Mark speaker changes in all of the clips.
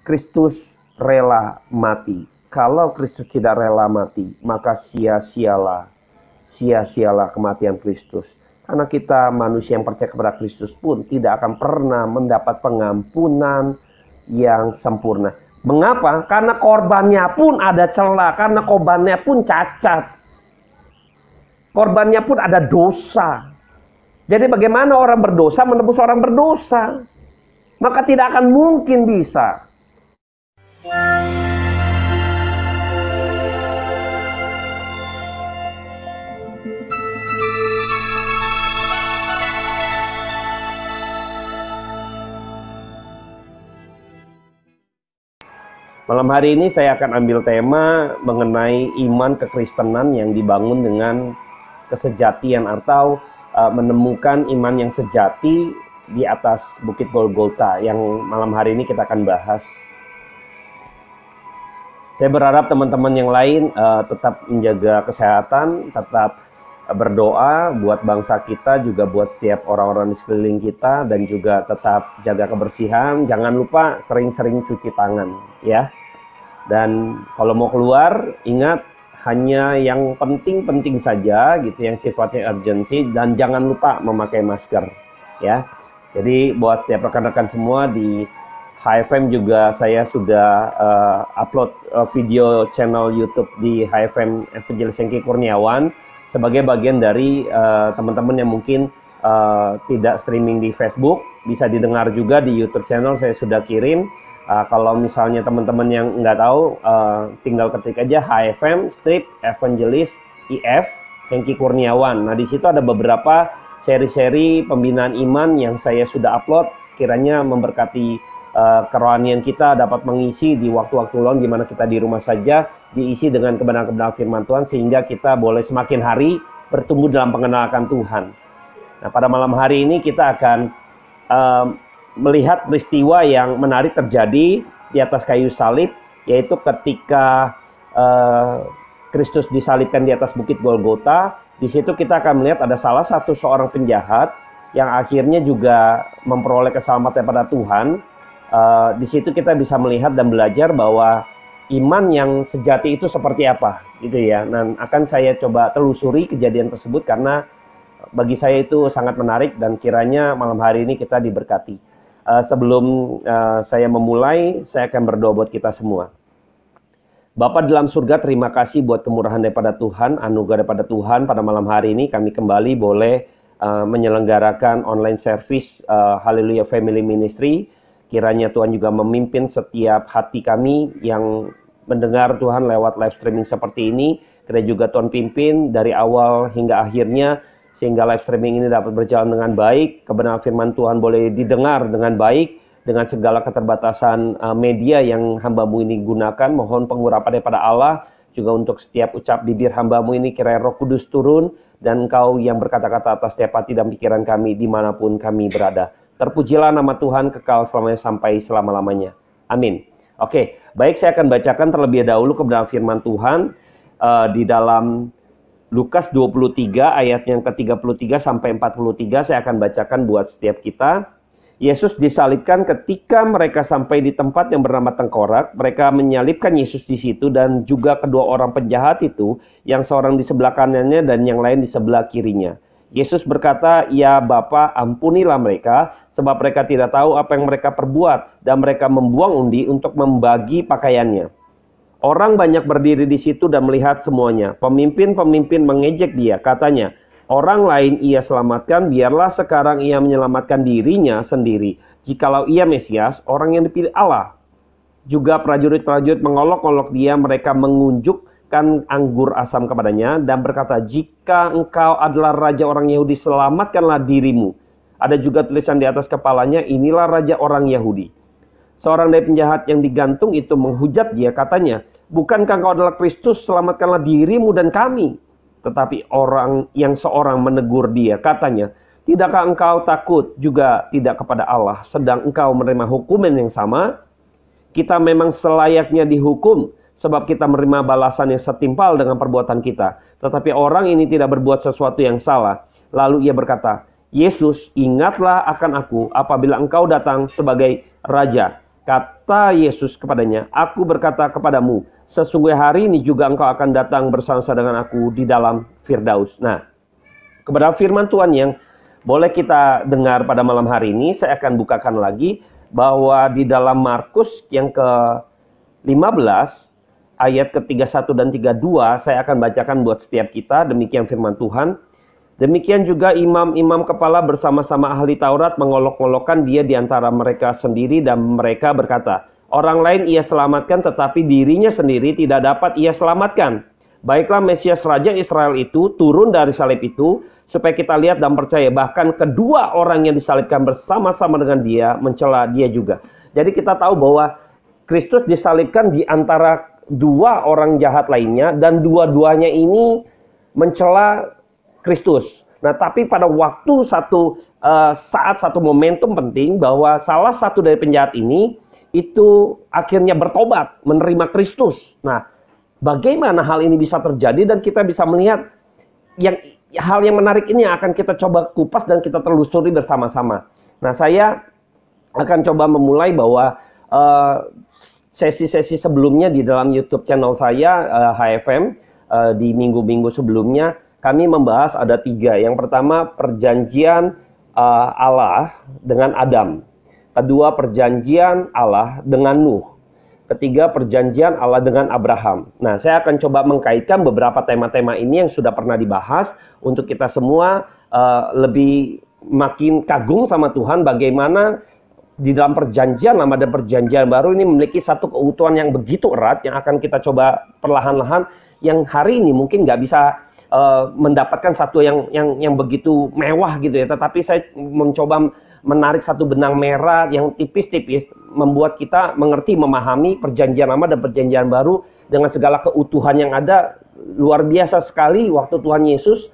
Speaker 1: Kristus rela mati. Kalau Kristus tidak rela mati, maka sia-sialah kematian Kristus. Karena kita manusia yang percaya kepada Kristus pun tidak akan pernah mendapat pengampunan yang sempurna. Mengapa? Karena korbannya pun ada celah, karena korbannya pun cacat. Korbannya pun ada dosa. Jadi bagaimana orang berdosa menebus orang berdosa? Maka tidak akan mungkin bisa. Malam hari ini saya akan ambil tema mengenai iman kekristenan yang dibangun dengan kesejatian atau menemukan iman yang sejati di atas Bukit Golgota yang malam hari ini kita akan bahas. Saya berharap teman-teman yang lain tetap menjaga kesehatan, tetap berdoa buat bangsa kita, juga buat setiap orang-orang di sekeliling kita, dan juga tetap jaga kebersihan. Jangan lupa sering-sering cuci tangan, ya. Dan kalau mau keluar, ingat hanya yang penting-penting saja, gitu, yang sifatnya urgency, dan jangan lupa memakai masker, ya. Jadi buat setiap rekan-rekan semua di HFM juga saya sudah upload video channel YouTube di HFM Evangelis Hengki Kurniawan. Sebagai bagian dari teman-teman yang mungkin tidak streaming di Facebook, bisa didengar juga di YouTube channel, saya sudah kirim. Kalau misalnya teman-teman yang nggak tahu, tinggal ketik aja HFM strip Evangelis IF Hengki Kurniawan. Nah, di situ ada beberapa seri-seri pembinaan iman yang saya sudah upload, kiranya memberkati kerohanian kita, dapat mengisi di waktu-waktu luang di mana kita di rumah saja, diisi dengan kebenaran-kebenaran firman Tuhan, sehingga kita boleh semakin hari bertumbuh dalam pengenalan akan Tuhan. Nah, pada malam hari ini kita akan melihat peristiwa yang menarik terjadi di atas kayu salib, yaitu ketika Kristus disalibkan di atas Bukit Golgota. Di situ kita akan melihat ada salah satu seorang penjahat yang akhirnya juga memperoleh keselamatan pada Tuhan. Di situ kita bisa melihat dan belajar bahwa iman yang sejati itu seperti apa, gitu ya. Dan akan saya coba telusuri kejadian tersebut karena bagi saya itu sangat menarik dan kiranya malam hari ini kita diberkati. Sebelum saya memulai, saya akan berdoa buat kita semua. Bapa dalam surga, terima kasih buat kemurahan daripada Tuhan, anugerah daripada Tuhan. Pada malam hari ini kami kembali boleh menyelenggarakan online service Hallelujah Family Ministry. Kiranya Tuhan juga memimpin setiap hati kami yang mendengar Tuhan lewat live streaming seperti ini. Kiranya juga Tuhan pimpin dari awal hingga akhirnya, sehingga live streaming ini dapat berjalan dengan baik. Kebenaran firman Tuhan boleh didengar dengan baik, dengan segala keterbatasan media yang hamba-Mu ini gunakan. Mohon pengurapan daripada Allah, juga untuk setiap ucap bibir hamba-Mu ini, kiranya Roh Kudus turun, dan Engkau yang berkata-kata atas setiap hati dan pikiran kami dimanapun kami berada. Terpujilah nama Tuhan kekal selamanya sampai selama-lamanya. Amin. Oke, baik, saya akan bacakan terlebih dahulu kebenaran firman Tuhan di dalam Lukas 23 ayat yang ke-33 sampai 43. Saya akan bacakan buat setiap kita. Yesus disalibkan. Ketika mereka sampai di tempat yang bernama Tengkorak, mereka menyalibkan Yesus di situ dan juga kedua orang penjahat itu, yang seorang di sebelah kanannya dan yang lain di sebelah kirinya. Yesus berkata, "Ya Bapa, ampunilah mereka, sebab mereka tidak tahu apa yang mereka perbuat." Dan mereka membuang undi untuk membagi pakaiannya. Orang banyak berdiri di situ dan melihat semuanya. Pemimpin-pemimpin mengejek dia, katanya, "Orang lain ia selamatkan, biarlah sekarang ia menyelamatkan dirinya sendiri. Jikalau ia Mesias, orang yang dipilih Allah." Juga prajurit-prajurit mengolok-olok dia, mereka mengunjukkan anggur asam kepadanya dan berkata, "Jika engkau adalah raja orang Yahudi, selamatkanlah dirimu." Ada juga tulisan di atas kepalanya, "Inilah raja orang Yahudi." Seorang dari penjahat yang digantung itu menghujat dia, katanya, "Bukankah engkau adalah Kristus? Selamatkanlah dirimu dan kami." Tetapi seorang menegur dia, katanya, "Tidakkah engkau takut juga tidak kepada Allah, sedang engkau menerima hukuman yang sama? Kita memang selayaknya dihukum, sebab kita menerima balasan yang setimpal dengan perbuatan kita. Tetapi orang ini tidak berbuat sesuatu yang salah." Lalu ia berkata, "Yesus, ingatlah akan aku apabila engkau datang sebagai raja." Berkata Yesus kepadanya, aku berkata kepadamu, sesungguhnya hari ini juga engkau akan datang bersama-sama dengan aku di dalam Firdaus. Nah, kepada firman Tuhan yang boleh kita dengar pada malam hari ini, saya akan bukakan lagi bahwa di dalam Markus yang ke-15, ayat ke-31 dan 32, saya akan bacakan buat setiap kita, demikian firman Tuhan. Demikian juga imam-imam kepala bersama-sama ahli Taurat mengolok-olokkan dia di antara mereka sendiri dan mereka berkata, orang lain ia selamatkan tetapi dirinya sendiri tidak dapat ia selamatkan. Baiklah Mesias Raja Israel itu turun dari salib itu supaya kita lihat dan percaya. Bahkan kedua orang yang disalibkan bersama-sama dengan dia mencela dia juga. Jadi kita tahu bahwa Kristus disalibkan di antara dua orang jahat lainnya dan dua-duanya ini mencela Kristus. Nah, tapi pada waktu saat satu momentum penting bahwa salah satu dari penjahat ini itu akhirnya bertobat, menerima Kristus. Nah, bagaimana hal ini bisa terjadi dan kita bisa melihat hal yang menarik ini akan kita coba kupas dan kita telusuri bersama-sama. Nah, saya akan coba memulai bahwa sesi-sesi sebelumnya di dalam YouTube channel saya HFM di minggu-minggu sebelumnya kami membahas ada 3. Yang pertama, perjanjian Allah dengan Adam. Kedua, perjanjian Allah dengan Nuh. Ketiga, perjanjian Allah dengan Abraham. Nah, saya akan coba mengkaitkan beberapa tema-tema ini yang sudah pernah dibahas untuk kita semua lebih makin kagum sama Tuhan bagaimana di dalam perjanjian lama dan perjanjian baru ini memiliki satu keutuhan yang begitu erat yang akan kita coba perlahan-lahan yang hari ini mungkin nggak bisa mendapatkan satu yang begitu mewah gitu ya, tetapi saya mencoba menarik satu benang merah yang tipis-tipis membuat kita mengerti, memahami perjanjian lama dan perjanjian baru dengan segala keutuhan yang ada. Luar biasa sekali waktu Tuhan Yesus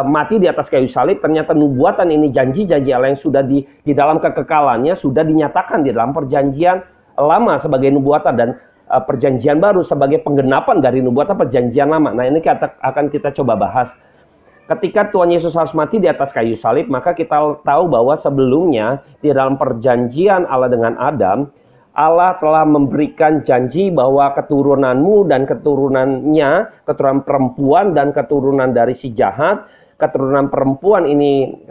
Speaker 1: mati di atas kayu salib, ternyata nubuatan ini, janji-janji Allah yang sudah di dalam kekekalannya sudah dinyatakan di dalam perjanjian lama sebagai nubuatan dan perjanjian baru sebagai penggenapan dari nubuatan perjanjian lama. Nah, ini akan kita coba bahas. Ketika Tuhan Yesus harus mati di atas kayu salib, maka kita tahu bahwa sebelumnya di dalam perjanjian Allah dengan Adam, Allah telah memberikan janji bahwa keturunanmu dan keturunannya, keturunan perempuan dan keturunan dari si jahat, keturunan perempuan ini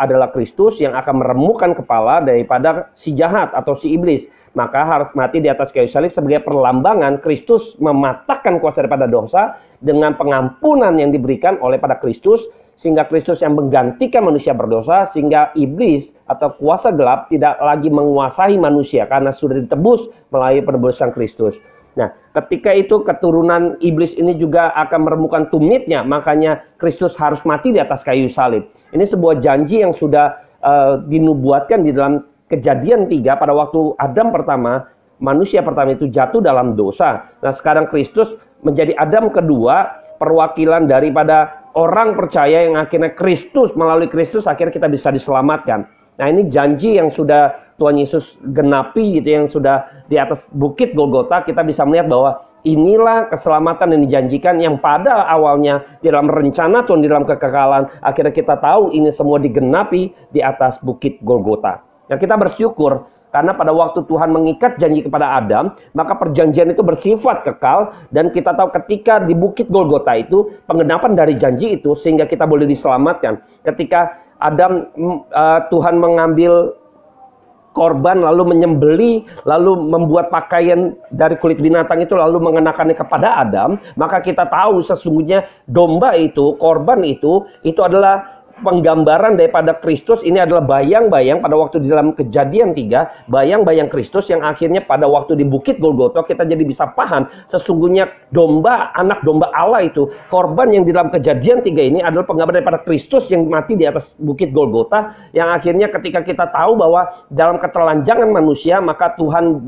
Speaker 1: adalah Kristus yang akan meremukkan kepala daripada si jahat atau si iblis. Maka harus mati di atas kayu salib sebagai perlambangan Kristus mematahkan kuasa daripada dosa dengan pengampunan yang diberikan oleh pada Kristus, sehingga Kristus yang menggantikan manusia berdosa, sehingga iblis atau kuasa gelap tidak lagi menguasai manusia karena sudah ditebus melalui penebusan Kristus. Nah, ketika itu keturunan iblis ini juga akan meremukkan tumitnya, makanya Kristus harus mati di atas kayu salib. Ini sebuah janji yang sudah dinubuatkan di dalam Kejadian 3 pada waktu Adam pertama, manusia pertama itu jatuh dalam dosa. Nah, sekarang Kristus menjadi Adam kedua, perwakilan daripada orang percaya yang akhirnya Kristus, melalui Kristus akhirnya kita bisa diselamatkan. Nah, ini janji yang sudah Tuhan Yesus genapi gitu, yang sudah di atas bukit Golgota. Kita bisa melihat bahwa inilah keselamatan yang dijanjikan yang pada awalnya di dalam rencana Tuhan, di dalam kekekalan. Akhirnya kita tahu ini semua digenapi di atas bukit Golgota. Nah, kita bersyukur karena pada waktu Tuhan mengikat janji kepada Adam, maka perjanjian itu bersifat kekal, dan kita tahu ketika di bukit Golgota itu penggenapan dari janji itu sehingga kita boleh diselamatkan. Ketika Adam Tuhan mengambil korban lalu menyembeli, lalu membuat pakaian dari kulit binatang itu lalu mengenakannya kepada Adam, maka kita tahu sesungguhnya domba itu, korban itu adalah penggambaran daripada Kristus. Ini adalah bayang-bayang pada waktu di dalam Kejadian 3, bayang-bayang Kristus yang akhirnya pada waktu di bukit Golgota kita jadi bisa paham sesungguhnya domba, anak domba Allah itu, korban yang di dalam Kejadian 3 ini adalah penggambaran daripada Kristus yang mati di atas bukit Golgota, yang akhirnya ketika kita tahu bahwa dalam ketelanjangan manusia maka Tuhan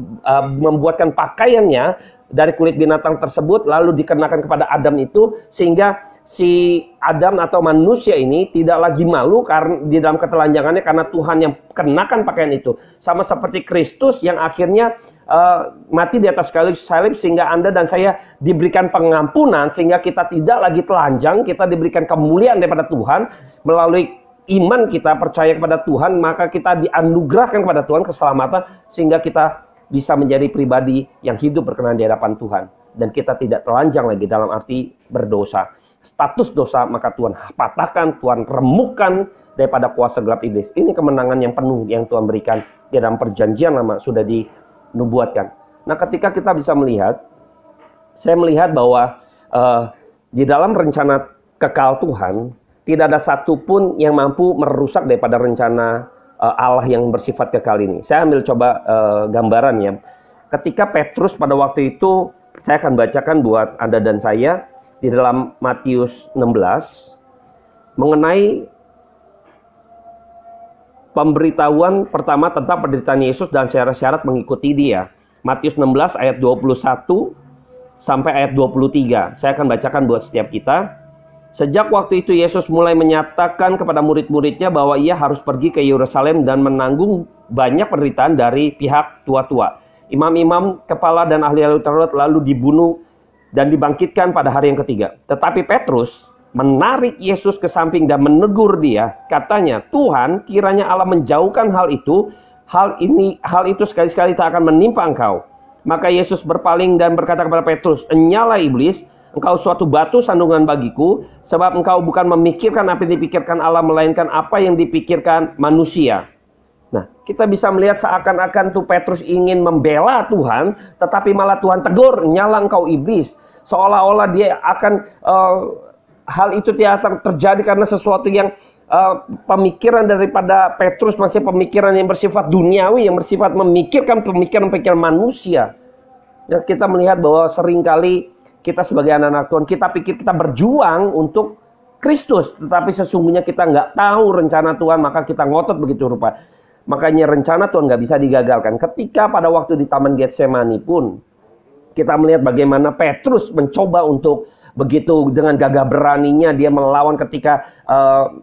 Speaker 1: membuatkan pakaiannya dari kulit binatang tersebut lalu dikenakan kepada Adam itu, sehingga si Adam atau manusia ini tidak lagi malu karena di dalam ketelanjangannya karena Tuhan yang kenakan pakaian itu. Sama seperti Kristus yang akhirnya mati di atas kayu salib sehingga Anda dan saya diberikan pengampunan, sehingga kita tidak lagi telanjang, kita diberikan kemuliaan daripada Tuhan melalui iman kita percaya kepada Tuhan, maka kita dianugerahkan kepada Tuhan keselamatan sehingga kita bisa menjadi pribadi yang hidup berkenan di hadapan Tuhan. Dan kita tidak telanjang lagi dalam arti berdosa. Status dosa maka Tuhan patahkan, Tuhan remukkan daripada kuasa gelap iblis. Ini kemenangan yang penuh yang Tuhan berikan di dalam perjanjian lama, sudah dinubuatkan. Nah, ketika kita bisa melihat, saya melihat bahwa di dalam rencana kekal Tuhan, tidak ada satupun yang mampu merusak daripada rencana Allah yang bersifat kekal ini. Saya ambil coba gambaran ya. Ketika Petrus pada waktu itu, saya akan bacakan buat Anda dan saya di dalam Matius 16 mengenai pemberitahuan pertama tentang penderitaan Yesus dan syarat-syarat mengikuti dia. Matius 16 ayat 21 sampai ayat 23. Saya akan bacakan buat setiap kita. Sejak waktu itu Yesus mulai menyatakan kepada murid-muridnya bahwa ia harus pergi ke Yerusalem dan menanggung banyak penderitaan dari pihak tua-tua. Imam-imam, kepala dan ahli-ahli Taurat lalu dibunuh dan dibangkitkan pada hari yang ketiga. Tetapi Petrus menarik Yesus ke samping dan menegur dia. Katanya, Tuhan, kiranya Allah menjauhkan hal itu. Hal itu sekali-sekali tak akan menimpa engkau. Maka Yesus berpaling dan berkata kepada Petrus, "Enyalah iblis, engkau suatu batu sandungan bagiku, sebab engkau bukan memikirkan apa yang dipikirkan Allah, melainkan apa yang dipikirkan manusia." Nah, kita bisa melihat seakan-akan tuh Petrus ingin membela Tuhan, tetapi malah Tuhan tegur, "Enyalah engkau iblis." Seolah-olah dia akan hal itu tidak akan terjadi karena sesuatu yang pemikiran daripada Petrus masih pemikiran yang bersifat duniawi, yang bersifat memikirkan pemikiran-pemikiran manusia. Dan kita melihat bahwa seringkali kita sebagai anak-anak Tuhan, kita pikir kita berjuang untuk Kristus, tetapi sesungguhnya kita nggak tahu rencana Tuhan, maka kita ngotot begitu rupa. Makanya rencana Tuhan nggak bisa digagalkan. Ketika pada waktu di Taman Getsemani pun, kita melihat bagaimana Petrus mencoba untuk begitu dengan gagah beraninya dia melawan ketika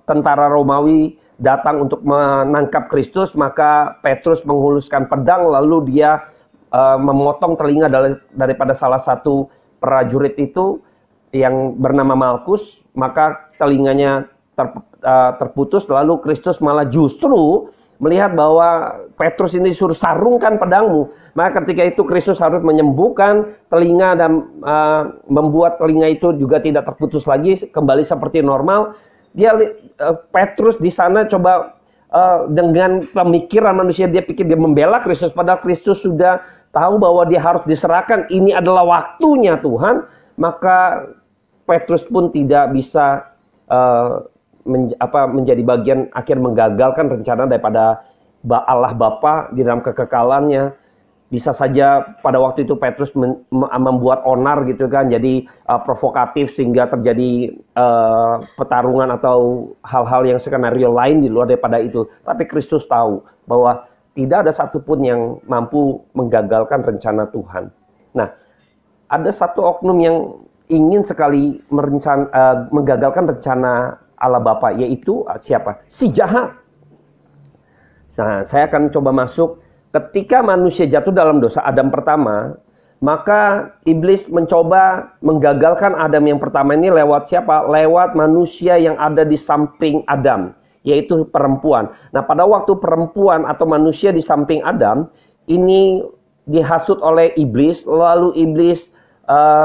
Speaker 1: tentara Romawi datang untuk menangkap Kristus, maka Petrus menghuluskan pedang lalu dia memotong telinga daripada salah satu prajurit itu yang bernama Malkus, maka telinganya terputus, lalu Kristus malah justru melihat bahwa Petrus ini disuruh sarungkan pedangmu. Maka ketika itu Kristus harus menyembuhkan telinga dan membuat telinga itu juga tidak terputus lagi, kembali seperti normal. Petrus di sana coba dengan pemikiran manusia, dia pikir dia membela Kristus, padahal Kristus sudah tahu bahwa dia harus diserahkan. Ini adalah waktunya Tuhan. Maka Petrus pun tidak bisa menjadi bagian akhir menggagalkan rencana daripada Allah Bapa di dalam kekekalannya. Bisa saja pada waktu itu Petrus membuat onar gitu kan, jadi provokatif sehingga terjadi pertarungan atau hal-hal yang skenario lain di luar daripada itu. Tapi Kristus tahu bahwa tidak ada satupun yang mampu menggagalkan rencana Tuhan. Nah, ada satu oknum yang ingin sekali menggagalkan rencana Allah Bapa, yaitu siapa? Si jahat. Nah, saya akan coba masuk. Ketika manusia jatuh dalam dosa Adam pertama, maka iblis mencoba menggagalkan Adam yang pertama ini lewat siapa? Lewat manusia yang ada di samping Adam, yaitu perempuan. Nah, pada waktu perempuan atau manusia di samping Adam ini dihasut oleh iblis, lalu iblis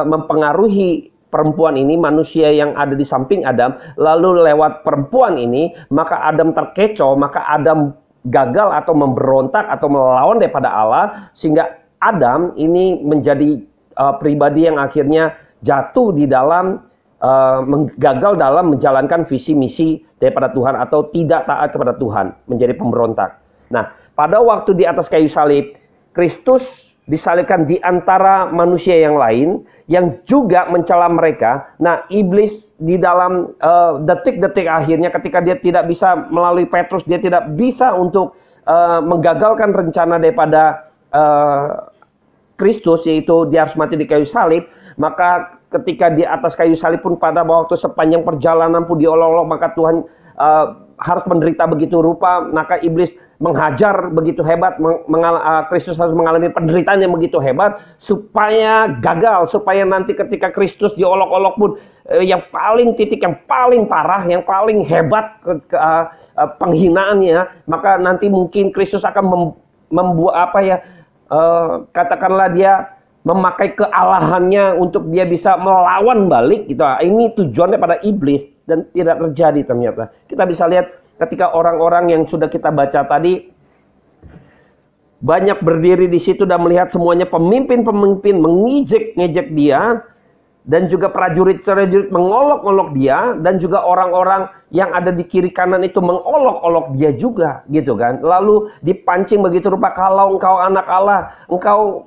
Speaker 1: mempengaruhi perempuan ini, manusia yang ada di samping Adam, lalu lewat perempuan ini, maka Adam terkecoh, maka Adam gagal atau memberontak atau melawan daripada Allah, sehingga Adam ini menjadi pribadi yang akhirnya jatuh di dalam gagal dalam menjalankan visi misi daripada Tuhan atau tidak taat kepada Tuhan, menjadi pemberontak. Nah, pada waktu di atas kayu salib, Kristus disalibkan di antara manusia yang lain yang juga mencela mereka. Nah, iblis di dalam detik-detik akhirnya ketika dia tidak bisa melalui Petrus, dia tidak bisa untuk menggagalkan rencana daripada Kristus, yaitu dia harus mati di kayu salib. Maka ketika di atas kayu salib pun pada waktu sepanjang perjalanan pun diolok-olok, maka Tuhan harus menderita begitu rupa, maka iblis menghajar begitu hebat, Kristus harus mengalami penderitaan yang begitu hebat supaya gagal, supaya nanti ketika Kristus diolok-olok pun yang paling titik, yang paling parah, yang paling hebat penghinaannya, maka nanti mungkin Kristus akan membuat katakanlah dia memakai kealahannya untuk dia bisa melawan balik gitu. Ini tujuannya pada iblis dan tidak terjadi ternyata. Kita bisa lihat ketika orang-orang yang sudah kita baca tadi banyak berdiri di situ dan melihat semuanya pemimpin-pemimpin mengejek-ngejek dia, dan juga prajurit-prajurit mengolok-olok dia, dan juga orang-orang yang ada di kiri kanan itu mengolok-olok dia juga, gitu kan. Lalu dipancing begitu rupa, kalau engkau anak Allah, engkau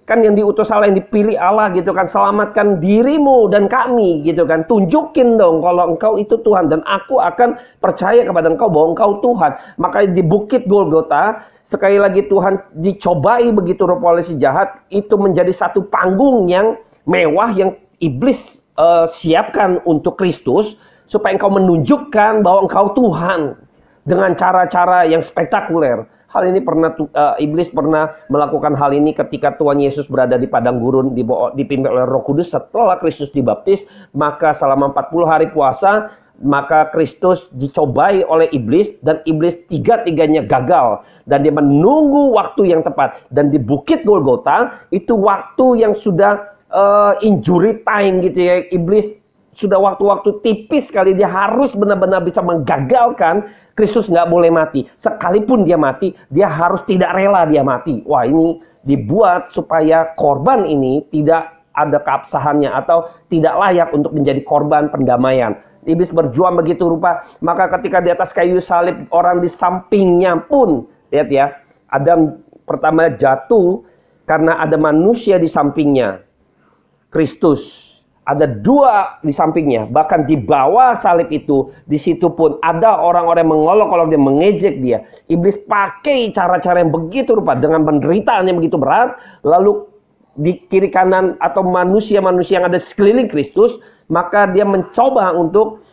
Speaker 1: kan yang diutus Allah, yang dipilih Allah gitu kan, selamatkan dirimu dan kami gitu kan, tunjukin dong kalau engkau itu Tuhan dan aku akan percaya kepada engkau bahwa engkau Tuhan. Maka di bukit Golgota sekali lagi Tuhan dicobai begitu rupa oleh si jahat, itu menjadi satu panggung yang mewah yang iblis siapkan untuk Kristus supaya engkau menunjukkan bahwa engkau Tuhan dengan cara-cara yang spektakuler. Hal ini iblis pernah melakukan hal ini ketika Tuhan Yesus berada di padang gurun dipimpin oleh Roh Kudus setelah Kristus dibaptis. Maka selama 40 hari puasa, maka Kristus dicobai oleh iblis dan iblis tiga-tiganya gagal. Dan dia menunggu waktu yang tepat. Dan di bukit Golgota itu waktu yang sudah injury time gitu ya. Iblis sudah waktu-waktu tipis sekali, dia harus benar-benar bisa menggagalkan Kristus nggak boleh mati. Sekalipun dia mati, dia harus tidak rela dia mati. Wah, ini dibuat supaya korban ini tidak ada keabsahannya atau tidak layak untuk menjadi korban pendamaian. Iblis berjuang begitu rupa, maka ketika di atas kayu salib orang di sampingnya pun, lihat ya, Adam pertama jatuh karena ada manusia di sampingnya, Kristus. Ada dua di sampingnya, bahkan di bawah salib itu, di situ pun ada orang-orang yang mengolok-olok dia, mengejek dia. Iblis pakai cara-cara yang begitu rupa dengan penderitaan yang begitu berat, lalu di kiri kanan atau manusia-manusia yang ada sekeliling Kristus, maka dia mencoba untuk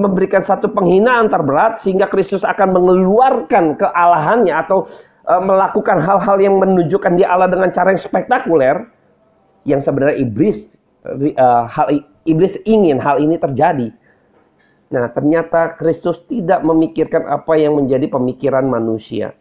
Speaker 1: memberikan satu penghinaan terberat sehingga Kristus akan mengeluarkan kealahannya atau melakukan hal-hal yang menunjukkan dia Allah dengan cara yang spektakuler. Yang sebenarnya iblis ingin hal ini terjadi. Nah, ternyata Kristus tidak memikirkan apa yang menjadi pemikiran manusia.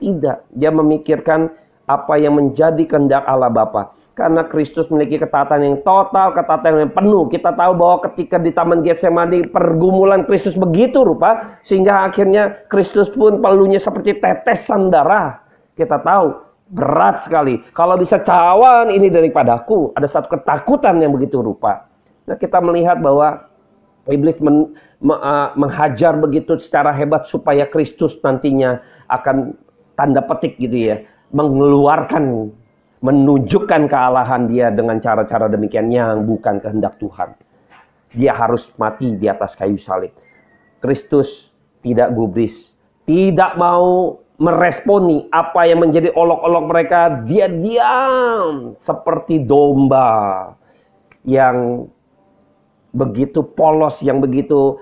Speaker 1: Tidak, dia memikirkan apa yang menjadi kehendak Allah Bapa. Karena Kristus memiliki ketaatan yang total, ketaatan yang penuh. Kita tahu bahwa ketika di Taman Getsemani pergumulan Kristus begitu rupa, sehingga akhirnya Kristus pun pelunya seperti tetesan darah. Kita tahu berat sekali. Kalau bisa cawan ini daripadaku. Ada satu ketakutan yang begitu rupa. Nah, kita melihat bahwa iblis menghajar begitu secara hebat supaya Kristus nantinya akan tanda petik gitu ya, mengeluarkan, menunjukkan kealahan dia dengan cara-cara demikian yang bukan kehendak Tuhan. Dia harus mati di atas kayu salib. Kristus tidak gubris, tidak mau meresponi apa yang menjadi olok-olok mereka. Dia diam seperti domba yang begitu polos, yang begitu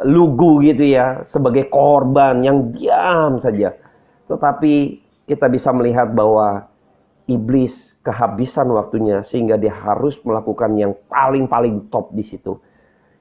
Speaker 1: lugu gitu ya, sebagai korban yang diam saja. Tetapi kita bisa melihat bahwa iblis kehabisan waktunya sehingga dia harus melakukan yang paling-paling top di situ.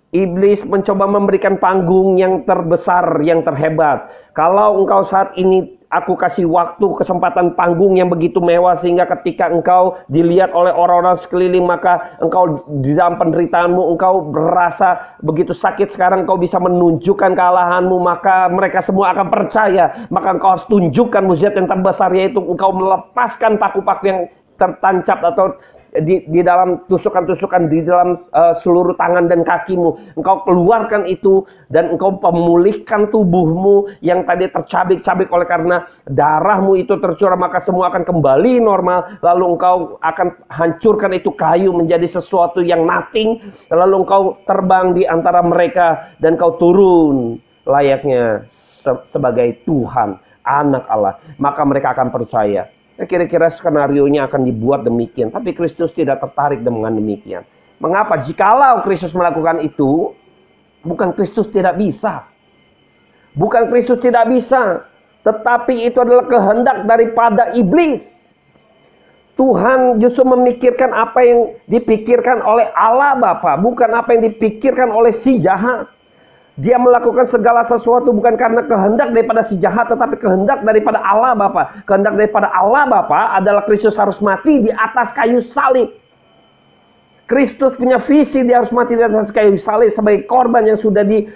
Speaker 1: Iblis mencoba memberikan panggung yang terbesar, yang terhebat. Kalau engkau saat ini, aku kasih waktu, kesempatan panggung yang begitu mewah, sehingga ketika engkau dilihat oleh orang-orang sekeliling, maka engkau di dalam penderitaanmu, engkau berasa begitu sakit, sekarang engkau bisa menunjukkan kealahanmu, maka mereka semua akan percaya. Maka engkau harus tunjukkan mukjizat yang terbesar, yaitu engkau melepaskan paku-paku yang tertancap atau di dalam tusukan-tusukan di dalam seluruh tangan dan kakimu. Engkau keluarkan itu dan engkau pemulihkan tubuhmu yang tadi tercabik-cabik oleh karena darahmu itu tercurah, maka semua akan kembali normal. Lalu engkau akan hancurkan itu kayu menjadi sesuatu yang nothing. Lalu engkau terbang di antara mereka dan engkau turun layaknya sebagai Tuhan, anak Allah. Maka mereka akan percaya. Kira-kira skenario-nya akan dibuat demikian. Tapi Kristus tidak tertarik dengan demikian. Mengapa? Jikalau Kristus melakukan itu, bukan Kristus tidak bisa. Bukan Kristus tidak bisa. Tetapi itu adalah kehendak daripada iblis. Tuhan justru memikirkan apa yang dipikirkan oleh Allah Bapa. Bukan apa yang dipikirkan oleh si jahat. Dia melakukan segala sesuatu bukan karena kehendak daripada si jahat, tetapi kehendak daripada Allah Bapa. Kehendak daripada Allah Bapa adalah Kristus harus mati di atas kayu salib. Kristus punya visi, dia harus mati di atas kayu salib sebagai korban yang sudah di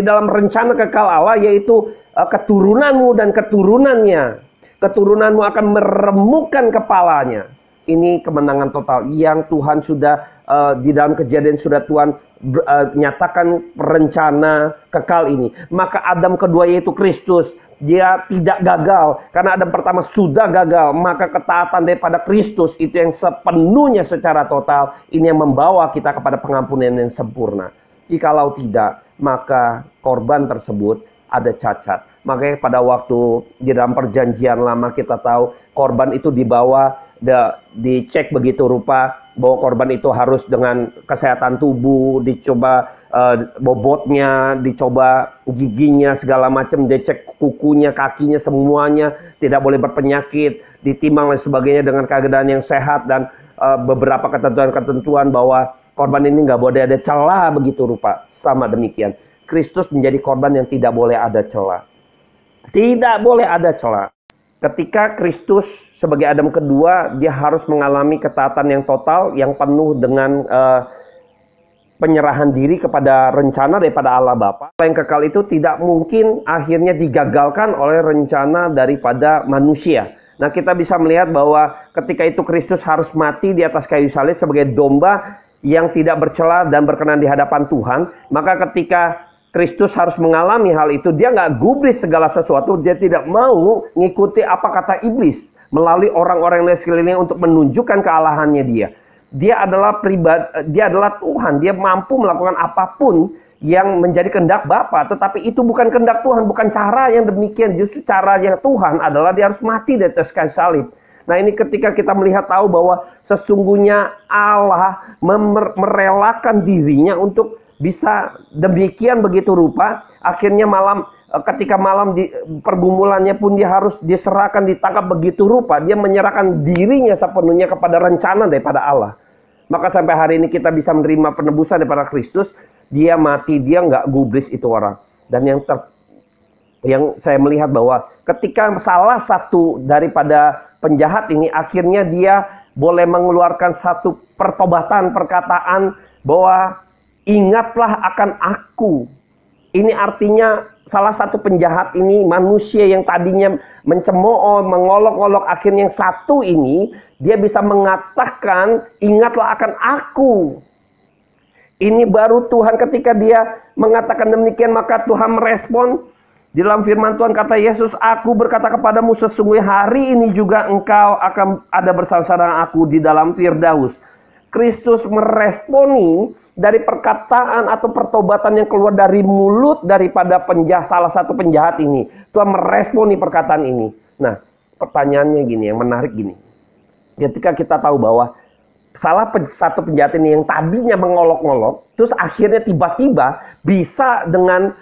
Speaker 1: dalam rencana kekal Allah, yaitu keturunanmu dan keturunannya. Keturunanmu akan meremukkan kepalanya. Ini kemenangan total yang Tuhan sudah di dalam Kejadian sudah Tuhan nyatakan rencana kekal ini. Maka Adam kedua yaitu Kristus, dia tidak gagal karena Adam pertama sudah gagal. Maka ketaatan daripada Kristus itu yang sepenuhnya secara total ini yang membawa kita kepada pengampunan yang sempurna. Jikalau tidak, maka korban tersebut ada cacat. Makanya pada waktu di dalam perjanjian lama kita tahu korban itu dibawa, dicek begitu rupa bahwa korban itu harus dengan kesehatan tubuh, dicoba bobotnya, dicoba giginya, segala macam, dicek kukunya, kakinya, semuanya tidak boleh berpenyakit, ditimbang dan sebagainya dengan keadaan yang sehat, dan beberapa ketentuan-ketentuan bahwa korban ini nggak boleh ada celah begitu rupa. Sama demikian, Kristus menjadi korban yang tidak boleh ada celah. Tidak boleh ada celah. Ketika Kristus sebagai Adam kedua, dia harus mengalami ketaatan yang total, yang penuh dengan penyerahan diri kepada rencana daripada Allah Bapa. Yang kekal itu tidak mungkin akhirnya digagalkan oleh rencana daripada manusia. Nah, kita bisa melihat bahwa ketika itu Kristus harus mati di atas kayu salib sebagai domba yang tidak bercela dan berkenan di hadapan Tuhan. Maka ketika Kristus harus mengalami hal itu, dia nggak gubris segala sesuatu, dia tidak mau ngikuti apa kata iblis melalui orang-orang yang sekelilingnya untuk menunjukkan kealahannya dia. Dia adalah dia adalah Tuhan, dia mampu melakukan apapun yang menjadi kehendak Bapa, tetapi itu bukan kehendak Tuhan, bukan cara yang demikian. Justru cara yang Tuhan adalah dia harus mati di atas kayu salib. Nah, ini ketika kita melihat tahu bahwa sesungguhnya Allah merelakan dirinya untuk bisa demikian begitu rupa, akhirnya ketika malam di pergumulannya pun dia harus diserahkan, ditangkap begitu rupa, dia menyerahkan dirinya sepenuhnya kepada rencana daripada Allah. Maka sampai hari ini kita bisa menerima penebusan daripada Kristus, dia mati, dia nggak gubris itu orang. Dan yang saya melihat bahwa ketika salah satu daripada penjahat ini, akhirnya dia boleh mengeluarkan satu pertobatan, perkataan bahwa ingatlah akan aku. Ini artinya salah satu penjahat ini, manusia yang tadinya mencemooh, mengolok-olok, akhirnya yang satu ini, dia bisa mengatakan, ingatlah akan aku. Ini baru Tuhan ketika dia mengatakan demikian, maka Tuhan merespon. Di dalam firman Tuhan kata Yesus, aku berkata kepadamu sesungguhnya hari ini juga engkau akan ada bersama-sama aku di dalam Firdaus. Kristus meresponi dari perkataan atau pertobatan yang keluar dari mulut daripada salah satu penjahat ini. Tuhan meresponi perkataan ini. Nah, pertanyaannya gini, yang menarik gini. Ketika kita tahu bahwa salah satu penjahat ini yang tadinya mengolok-olok, terus akhirnya tiba-tiba bisa dengan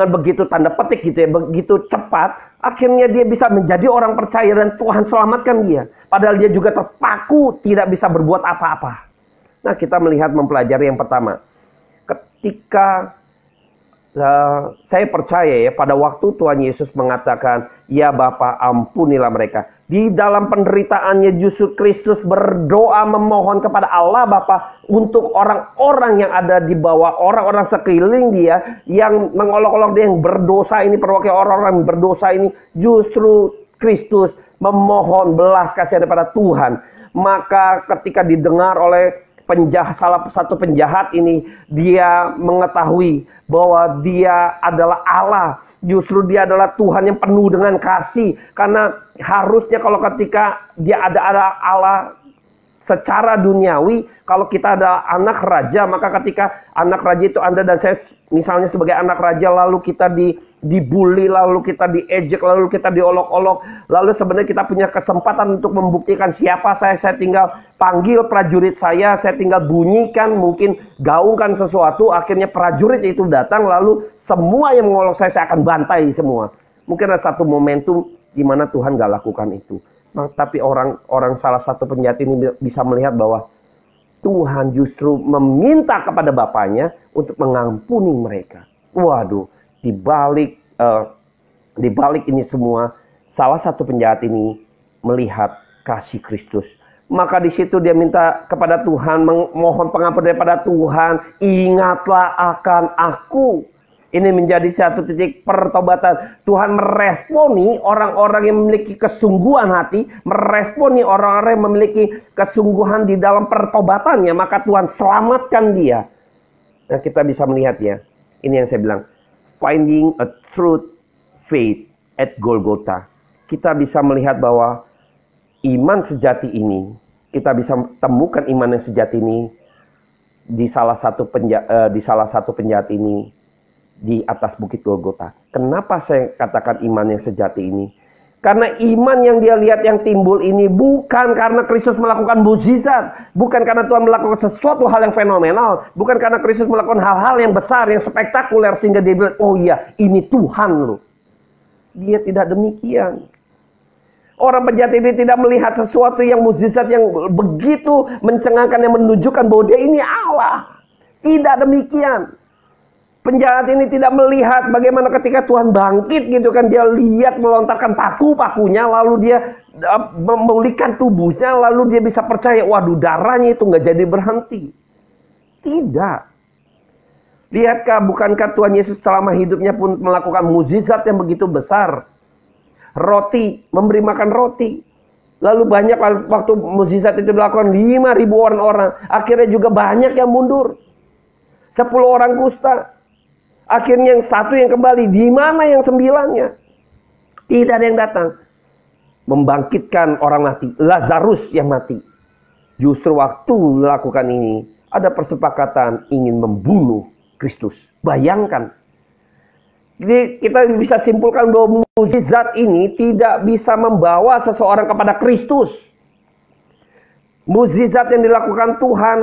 Speaker 1: begitu tanda petik gitu ya, begitu cepat, akhirnya dia bisa menjadi orang percaya dan Tuhan selamatkan dia. Padahal dia juga terpaku, tidak bisa berbuat apa-apa. Nah, kita mempelajari yang pertama. Ketika saya percaya ya, pada waktu Tuhan Yesus mengatakan, ya Bapa ampunilah mereka. Di dalam penderitaannya justru Kristus berdoa memohon kepada Allah Bapa untuk orang-orang yang ada di bawah, orang-orang sekeliling dia yang mengolok-olok dia, yang berdosa ini, perwakilan orang-orang yang berdosa ini. Justru Kristus memohon belas kasihan daripada Tuhan. Maka ketika didengar oleh salah satu penjahat ini, dia mengetahui bahwa dia adalah Allah. Justru dia adalah Tuhan yang penuh dengan kasih. Karena harusnya kalau ketika dia ada Allah secara duniawi, kalau kita ada anak raja, maka ketika anak raja itu Anda dan saya misalnya sebagai anak raja, lalu kita dibully, lalu kita diejek, lalu kita diolok-olok, lalu sebenarnya kita punya kesempatan untuk membuktikan siapa saya tinggal panggil prajurit saya tinggal bunyikan, mungkin gaungkan sesuatu, akhirnya prajurit itu datang, lalu semua yang mengolok saya akan bantai semua. Mungkin ada satu momentum di mana Tuhan gak lakukan itu. Tapi orang salah satu penjahat ini bisa melihat bahwa Tuhan justru meminta kepada Bapaknya untuk mengampuni mereka. Waduh, di balik ini semua, salah satu penjahat ini melihat kasih Kristus. Maka di situ dia minta kepada Tuhan, memohon pengampunan daripada Tuhan. Ingatlah akan aku. Ini menjadi satu titik pertobatan. Tuhan meresponi orang-orang yang memiliki kesungguhan hati. Meresponi orang-orang yang memiliki kesungguhan di dalam pertobatannya. Maka Tuhan selamatkan dia. Nah, kita bisa melihat ya. Ini yang saya bilang. Finding a truth faith at Golgotha. Kita bisa melihat bahwa iman sejati ini. Kita bisa temukan iman yang sejati ini. Di salah satu penjahat ini. Di atas bukit Golgotha. Kenapa saya katakan iman yang sejati ini? Karena iman yang dia lihat yang timbul ini bukan karena Kristus melakukan mukjizat, bukan karena Tuhan melakukan sesuatu hal yang fenomenal, bukan karena Kristus melakukan hal-hal yang besar, yang spektakuler sehingga dia bilang, oh iya, ini Tuhan loh. Dia tidak demikian. Orang penjahat ini tidak melihat sesuatu yang mukjizat yang begitu mencengangkan, yang menunjukkan bahwa dia ini Allah. Tidak demikian. Penjahat ini tidak melihat bagaimana ketika Tuhan bangkit gitu kan. Dia lihat melontarkan paku-pakunya. Lalu dia memulihkan tubuhnya. Lalu dia bisa percaya. Waduh, darahnya itu nggak jadi berhenti. Tidak. Lihatkah, bukankah Tuhan Yesus selama hidupnya pun melakukan mukjizat yang begitu besar. Roti, memberi makan roti. Lalu banyak waktu mukjizat itu dilakukan 5.000 orang. Akhirnya juga banyak yang mundur. 10 orang kusta. Akhirnya yang satu yang kembali. Di mana yang 9-nya? Tidak ada yang datang. Membangkitkan orang mati. Lazarus yang mati. Justru waktu melakukan ini. Ada persepakatan ingin membunuh Kristus. Bayangkan. Jadi kita bisa simpulkan bahwa mukjizat ini tidak bisa membawa seseorang kepada Kristus. Mukjizat yang dilakukan Tuhan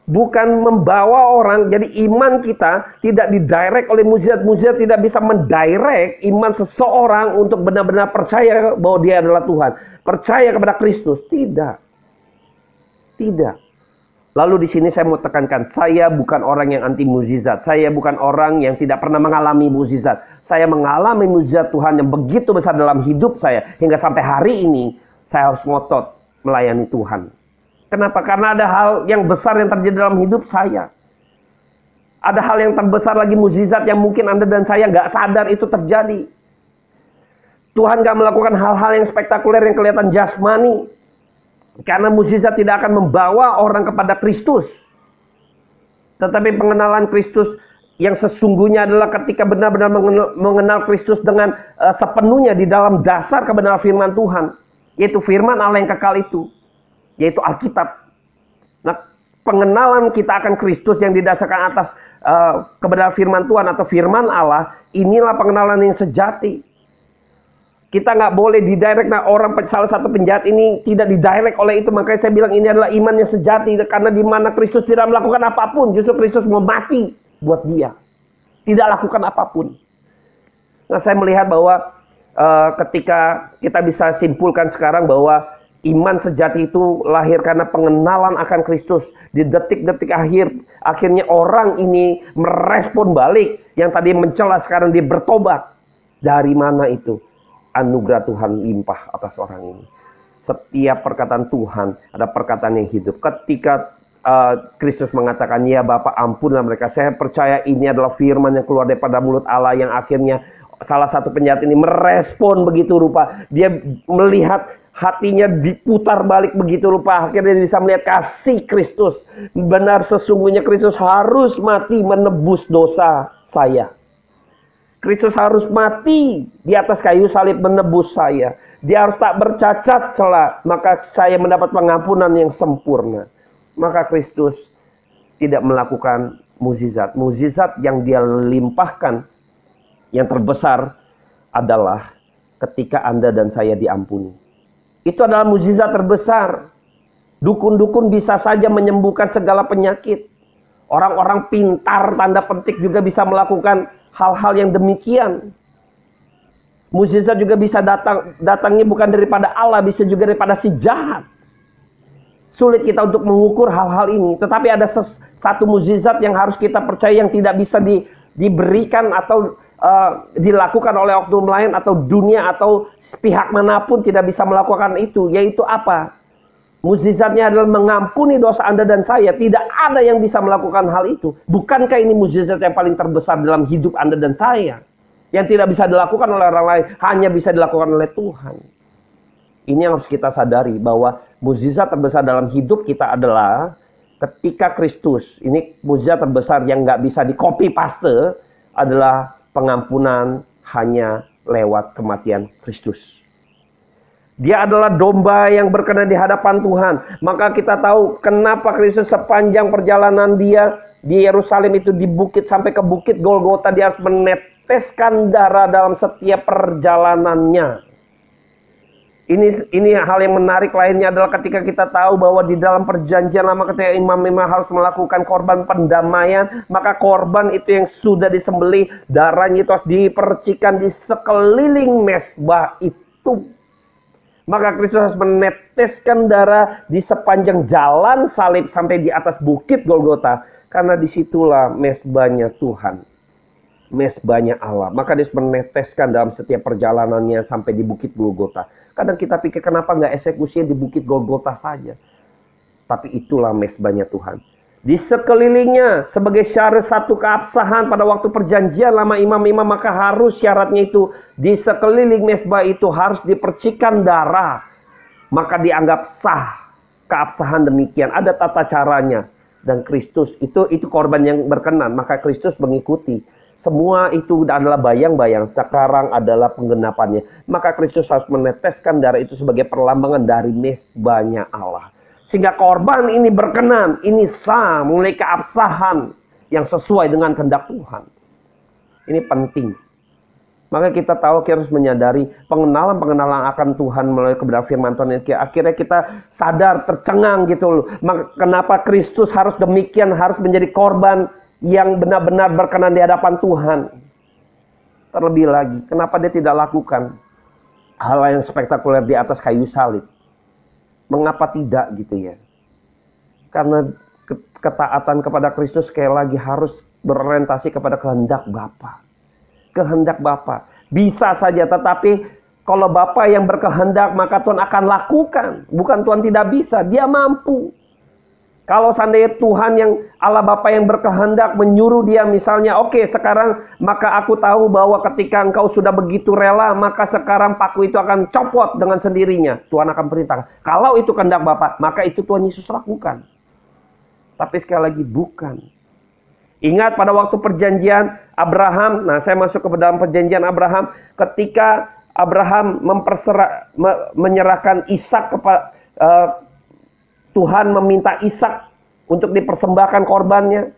Speaker 1: bukan membawa orang. Jadi iman kita tidak didirect oleh mukjizat. Mukjizat tidak bisa mendirect iman seseorang untuk benar-benar percaya bahwa dia adalah Tuhan. Percaya kepada Kristus. Tidak. Tidak. Lalu di sini saya mau tekankan, saya bukan orang yang anti mukjizat. Saya bukan orang yang tidak pernah mengalami mukjizat. Saya mengalami mukjizat Tuhan yang begitu besar dalam hidup saya. Hingga sampai hari ini saya harus ngotot melayani Tuhan. Kenapa? Karena ada hal yang besar yang terjadi dalam hidup saya. Ada hal yang terbesar lagi, mukjizat yang mungkin Anda dan saya nggak sadar itu terjadi. Tuhan nggak melakukan hal-hal yang spektakuler yang kelihatan jasmani. Karena mukjizat tidak akan membawa orang kepada Kristus. Tetapi pengenalan Kristus yang sesungguhnya adalah ketika benar-benar mengenal Kristus dengan sepenuhnya di dalam dasar kebenaran firman Tuhan. Yaitu firman Allah yang kekal itu. Yaitu Alkitab. Nah, pengenalan kita akan Kristus yang didasarkan atas kebenaran firman Tuhan atau firman Allah, inilah pengenalan yang sejati. Kita nggak boleh didirect. Nah, salah satu penjahat ini tidak didirect oleh itu. Makanya saya bilang ini adalah iman yang sejati. Karena di mana Kristus tidak melakukan apapun, justru Kristus mau mati buat dia. Tidak lakukan apapun. Nah, saya melihat bahwa ketika kita bisa simpulkan sekarang bahwa iman sejati itu lahir karena pengenalan akan Kristus. Di detik-detik akhirnya orang ini merespon balik. Yang tadi mencela sekarang dia bertobat. Dari mana itu? Anugerah Tuhan limpah atas orang ini. Setiap perkataan Tuhan ada perkataan yang hidup. Ketika Kristus mengatakan, ya Bapa ampunlah mereka. Saya percaya ini adalah firman yang keluar daripada mulut Allah. Yang akhirnya salah satu penjahat ini merespon begitu rupa. Dia melihat hatinya diputar balik begitu rupa. Akhirnya dia bisa melihat kasih Kristus. Benar, sesungguhnya Kristus harus mati menebus dosa saya. Kristus harus mati di atas kayu salib menebus saya. Dia harus tak bercacat celah. Maka saya mendapat pengampunan yang sempurna. Maka Kristus tidak melakukan mukjizat. Mukjizat yang dia limpahkan yang terbesar adalah ketika Anda dan saya diampuni. Itu adalah mukjizat terbesar. Dukun-dukun bisa saja menyembuhkan segala penyakit. Orang-orang pintar tanda petik juga bisa melakukan hal-hal yang demikian. Mukjizat juga bisa datangnya bukan daripada Allah, bisa juga daripada si jahat. Sulit kita untuk mengukur hal-hal ini. Tetapi ada satu mukjizat yang harus kita percaya yang tidak bisa diberikan atau dilakukan oleh oknum lain atau dunia atau pihak manapun tidak bisa melakukan itu. Yaitu apa? Mukjizatnya adalah mengampuni dosa Anda dan saya. Tidak ada yang bisa melakukan hal itu. Bukankah ini mukjizat yang paling terbesar dalam hidup Anda dan saya? Yang tidak bisa dilakukan oleh orang lain, hanya bisa dilakukan oleh Tuhan. Ini yang harus kita sadari, bahwa mukjizat terbesar dalam hidup kita adalah ketika Kristus, ini mukjizat terbesar yang nggak bisa di copy paste, adalah pengampunan hanya lewat kematian Kristus. Dia adalah domba yang berkenan di hadapan Tuhan. Maka kita tahu kenapa Kristus sepanjang perjalanan dia di Yerusalem itu, di bukit sampai ke bukit Golgota, dia harus meneteskan darah dalam setiap perjalanannya. Ini hal yang menarik lainnya adalah ketika kita tahu bahwa di dalam perjanjian lama ketika imam-imam harus melakukan korban pendamaian, maka korban itu yang sudah disembelih, darahnya itu harus dipercikan di sekeliling mezbah itu. Maka Kristus harus meneteskan darah di sepanjang jalan salib sampai di atas bukit Golgota, karena disitulah mezbahnya Tuhan, mezbahnya Allah. Maka dia harus meneteskan dalam setiap perjalanannya sampai di bukit Golgota. Kadang kita pikir kenapa nggak eksekusinya di bukit Golgota saja. Tapi itulah mezbahnya Tuhan. Di sekelilingnya sebagai syarat satu keabsahan pada waktu perjanjian lama imam-imam, maka harus syaratnya itu di sekeliling mezbah itu harus dipercikan darah. Maka dianggap sah keabsahan demikian. Ada tata caranya. Dan Kristus itu korban yang berkenan. Maka Kristus mengikuti. Semua itu adalah bayang-bayang, sekarang adalah penggenapannya. Maka Kristus harus meneteskan darah itu sebagai perlambangan dari mezbahnya Allah. Sehingga korban ini berkenan, ini sah, mulai keabsahan yang sesuai dengan kehendak Tuhan. Ini penting. Maka kita tahu, kita harus menyadari pengenalan akan Tuhan melalui kebenaran firman Tuhan. Akhirnya kita sadar, tercengang gitu loh. Maka kenapa Kristus harus demikian, harus menjadi korban yang benar-benar berkenan di hadapan Tuhan. Terlebih lagi, kenapa dia tidak lakukan hal yang spektakuler di atas kayu salib? Mengapa tidak gitu ya? Karena ketaatan kepada Kristus sekali lagi harus berorientasi kepada kehendak Bapa. Kehendak Bapa. Bisa saja, tetapi kalau Bapa yang berkehendak, maka Tuhan akan lakukan. Bukan Tuhan tidak bisa, dia mampu. Kalau seandainya Tuhan yang Allah Bapa yang berkehendak menyuruh dia misalnya, oke, sekarang maka aku tahu bahwa ketika engkau sudah begitu rela, maka sekarang paku itu akan copot dengan sendirinya. Tuhan akan perintahkan. Kalau itu kehendak Bapa, maka itu Tuhan Yesus lakukan. Tapi sekali lagi bukan. Ingat pada waktu perjanjian Abraham, nah saya masuk ke dalam perjanjian Abraham, ketika Abraham menyerahkan Ishak kepada Tuhan meminta Ishak untuk dipersembahkan korbannya.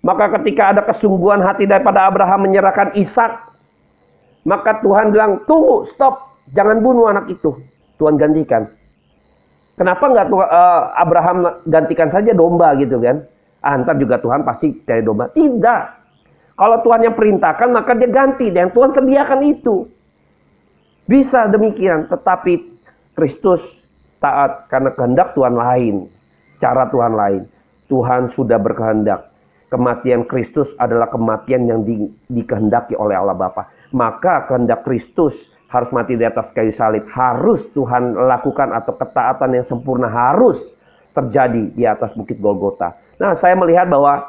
Speaker 1: Maka ketika ada kesungguhan hati daripada Abraham menyerahkan Ishak, maka Tuhan bilang, tunggu, stop, jangan bunuh anak itu. Tuhan gantikan. Kenapa nggak Abraham gantikan saja domba gitu kan? Ntar juga Tuhan pasti cari domba. Tidak. Kalau Tuhan yang perintahkan, maka dia ganti. Dan Tuhan sediakan itu. Bisa demikian. Tetapi Kristus taat karena kehendak Tuhan lain. Cara Tuhan lain. Tuhan sudah berkehendak. Kematian Kristus adalah kematian yang dikehendaki oleh Allah Bapa. Maka kehendak Kristus harus mati di atas kayu salib. Harus Tuhan lakukan, atau ketaatan yang sempurna harus terjadi di atas bukit Golgota. Nah, saya melihat bahwa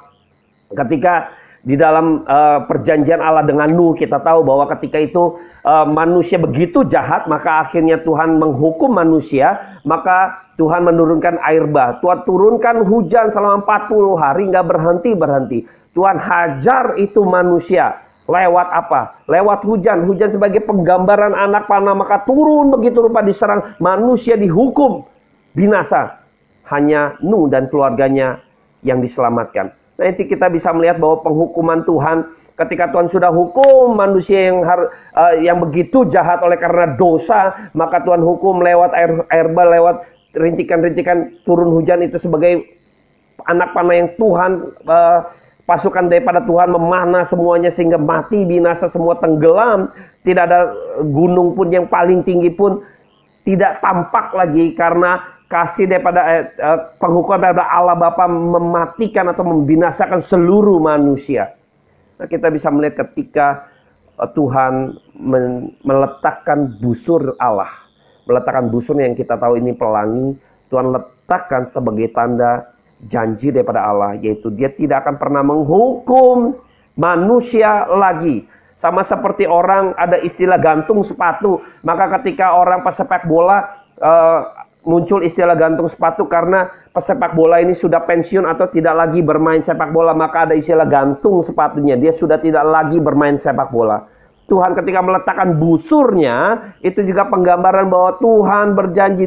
Speaker 1: ketika di dalam perjanjian Allah dengan Nuh, kita tahu bahwa ketika itu manusia begitu jahat, maka akhirnya Tuhan menghukum manusia. Maka Tuhan menurunkan air bah. Tuhan turunkan hujan selama 40 hari, nggak berhenti. Tuhan hajar itu manusia. Lewat apa? Lewat hujan. Hujan sebagai penggambaran anak panah. Maka turun begitu rupa diserang. Manusia dihukum binasa. Hanya Nuh dan keluarganya yang diselamatkan. Nanti kita bisa melihat bahwa penghukuman Tuhan, ketika Tuhan sudah hukum manusia yang begitu jahat oleh karena dosa, maka Tuhan hukum lewat air bah, lewat rintikan-rintikan turun hujan itu sebagai anak panah yang Tuhan, pasukan daripada Tuhan memanah semuanya sehingga mati binasa, semua tenggelam. Tidak ada gunung pun yang paling tinggi pun tidak tampak lagi karena kasih daripada penghukuman daripada Allah Bapa mematikan atau membinasakan seluruh manusia. Nah, kita bisa melihat ketika Tuhan meletakkan busur Allah, meletakkan busur yang kita tahu ini pelangi, Tuhan letakkan sebagai tanda janji daripada Allah, yaitu Dia tidak akan pernah menghukum manusia lagi. Sama seperti orang ada istilah gantung sepatu, maka ketika orang pesepak bola muncul istilah gantung sepatu karena pesepak bola ini sudah pensiun atau tidak lagi bermain sepak bola, maka ada istilah gantung sepatunya, dia sudah tidak lagi bermain sepak bola. Tuhan ketika meletakkan busurnya, itu juga penggambaran bahwa Tuhan berjanji,